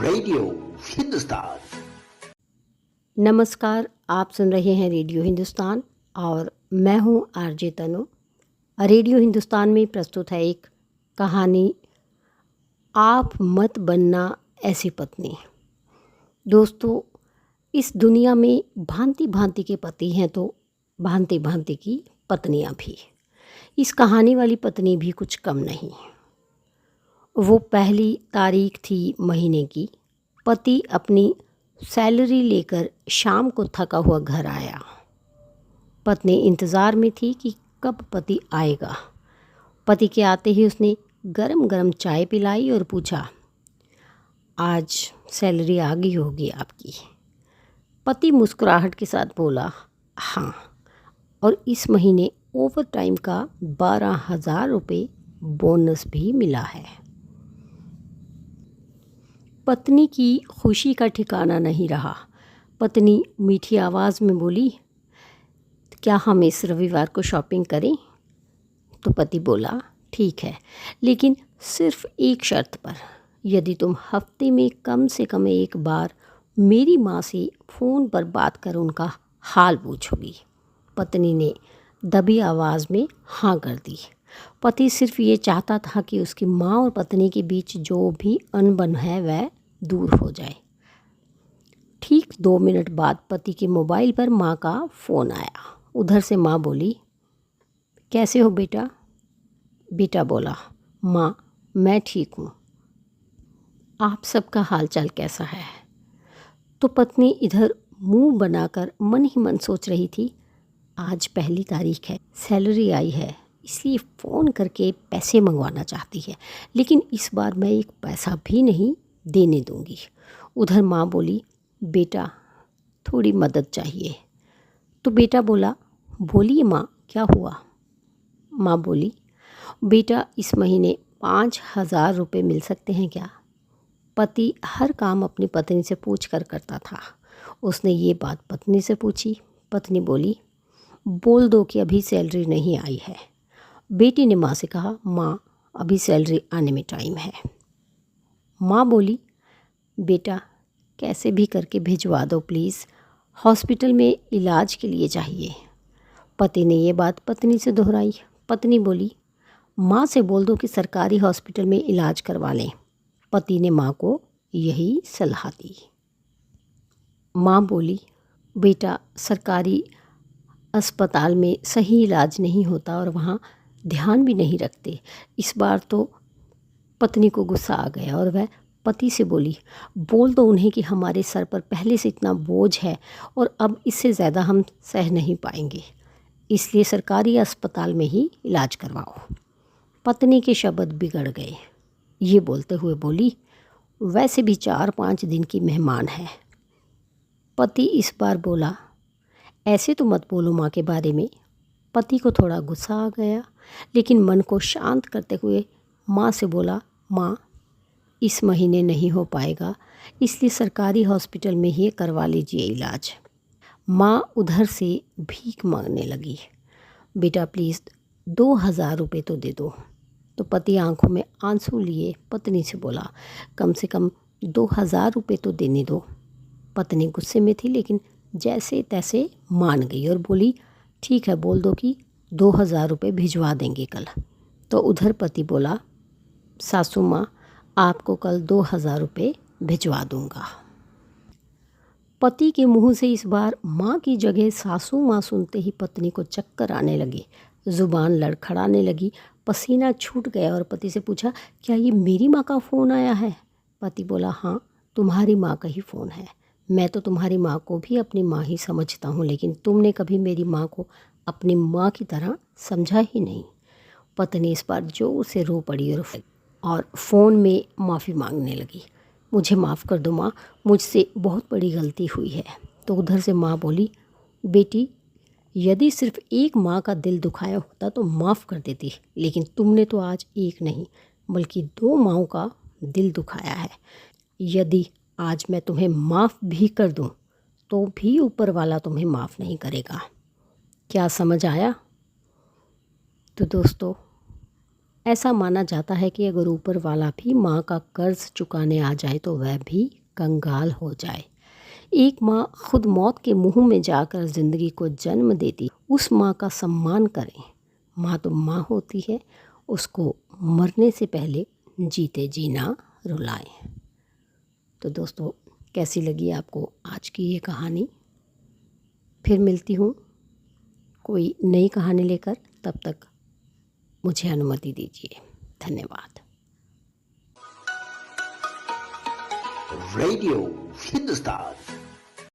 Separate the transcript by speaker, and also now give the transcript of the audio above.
Speaker 1: Radio Hindustan.
Speaker 2: नमस्कार, आप सुन रहे हैं रेडियो हिंदुस्तान और मैं हूं आरजे तनु। रेडियो हिंदुस्तान में प्रस्तुत है एक कहानी, आप मत बनना ऐसी पत्नी। दोस्तों, इस दुनिया में भांति भांति के पति हैं तो भांति भांति की पत्नियां भी। इस कहानी वाली पत्नी भी कुछ कम नहीं। वो पहली तारीख थी महीने की। पति अपनी सैलरी लेकर शाम को थका हुआ घर आया। पत्नी इंतज़ार में थी कि कब पति आएगा। पति के आते ही उसने गरम गरम चाय पिलाई और पूछा, आज सैलरी आ गई होगी आपकी। पति मुस्कुराहट के साथ बोला, हाँ, और इस महीने ओवर टाइम का 12,000 रुपये बोनस भी मिला है। पत्नी की खुशी का ठिकाना नहीं रहा। पत्नी मीठी आवाज़ में बोली, क्या हम इस रविवार को शॉपिंग करें? तो पति बोला, ठीक है, लेकिन सिर्फ एक शर्त पर। यदि तुम हफ्ते में कम से कम एक बार मेरी माँ से फ़ोन पर बात कर उनका हाल पूछोगी। पत्नी ने दबी आवाज़ में हाँ कर दी। पति सिर्फ ये चाहता था कि उसकी माँ और पत्नी के बीच जो भी अनबन है वह दूर हो जाए। ठीक 2 मिनट बाद पति के मोबाइल पर माँ का फ़ोन आया। उधर से माँ बोली, कैसे हो बेटा? बेटा बोला, माँ मैं ठीक हूँ, आप सबका हालचाल कैसा है? तो पत्नी इधर मुंह बनाकर मन ही मन सोच रही थी, आज पहली तारीख है, सैलरी आई है, इसलिए फ़ोन करके पैसे मंगवाना चाहती है, लेकिन इस बार मैं एक पैसा भी नहीं देने दूंगी। उधर माँ बोली, बेटा थोड़ी मदद चाहिए। तो बेटा बोला, बोलिए माँ, क्या हुआ? माँ बोली, बेटा इस महीने 5,000 रुपये मिल सकते हैं क्या? पति हर काम अपनी पत्नी से पूछ कर करता था। उसने ये बात पत्नी से पूछी। पत्नी बोली, बोल दो कि अभी सैलरी नहीं आई है। बेटी ने माँ से कहा, माँ अभी सैलरी आने में टाइम है। माँ बोली, बेटा कैसे भी करके भिजवा दो प्लीज़, हॉस्पिटल में इलाज के लिए चाहिए। पति ने ये बात पत्नी से दोहराई। पत्नी बोली, माँ से बोल दो कि सरकारी हॉस्पिटल में इलाज करवा लें। पति ने माँ को यही सलाह दी। माँ बोली, बेटा सरकारी अस्पताल में सही इलाज नहीं होता और वहाँ ध्यान भी नहीं रखते। इस बार तो पत्नी को गुस्सा आ गया और वह पति से बोली, बोल दो उन्हें कि हमारे सर पर पहले से इतना बोझ है और अब इससे ज़्यादा हम सह नहीं पाएंगे, इसलिए सरकारी अस्पताल में ही इलाज करवाओ। पत्नी के शब्द बिगड़ गए। ये बोलते हुए बोली, वैसे भी 4-5 दिन की मेहमान है। पति इस बार बोला, ऐसे तो मत बोलो माँ के बारे में। पति को थोड़ा गुस्सा आ गया, लेकिन मन को शांत करते हुए माँ से बोला, माँ इस महीने नहीं हो पाएगा, इसलिए सरकारी हॉस्पिटल में ही करवा लीजिए इलाज। माँ उधर से भीख मांगने लगी, बेटा प्लीज़ 2,000 रुपये तो दे दो। तो पति आंखों में आंसू लिए पत्नी से बोला, कम से कम 2,000 रुपये तो देने दो। पत्नी गुस्से में थी, लेकिन जैसे तैसे मान गई और बोली, ठीक है, बोल दो कि 2,000 रुपये भिजवा देंगे कल। तो उधर पति बोला, सासू माँ आपको कल 2,000 रुपये भिजवा दूंगा। पति के मुंह से इस बार माँ की जगह सासू माँ सुनते ही पत्नी को चक्कर आने लगे, जुबान लड़खड़ाने लगी, पसीना छूट गया और पति से पूछा, क्या ये मेरी माँ का फ़ोन आया है? पति बोला, हाँ तुम्हारी माँ का ही फ़ोन है। मैं तो तुम्हारी माँ को भी अपनी माँ ही समझता हूँ, लेकिन तुमने कभी मेरी माँ को अपनी माँ की तरह समझा ही नहीं। पत्नी इस बार जोर से रो पड़ी और फ़ोन में माफ़ी मांगने लगी, मुझे माफ़ कर दो माँ, मुझसे बहुत बड़ी गलती हुई है। तो उधर से माँ बोली, बेटी यदि सिर्फ एक माँ का दिल दुखाया होता तो माफ़ कर देती, लेकिन तुमने तो आज एक नहीं बल्कि 2 माँओं का दिल दुखाया है। यदि आज मैं तुम्हें माफ़ भी कर दूँ तो भी ऊपर वाला तुम्हें माफ़ नहीं करेगा। क्या समझ आया? तो दोस्तों, ऐसा माना जाता है कि अगर ऊपर वाला भी माँ का कर्ज चुकाने आ जाए तो वह भी कंगाल हो जाए। एक माँ खुद मौत के मुंह में जाकर ज़िंदगी को जन्म देती, उस माँ का सम्मान करें। माँ तो माँ होती है, उसको मरने से पहले जीते जीना रुलाएं। तो दोस्तों, कैसी लगी आपको आज की ये कहानी? फिर मिलती हूँ कोई नई कहानी लेकर, तब तक मुझे अनुमति दीजिए। धन्यवाद।
Speaker 1: Radio Hindustan.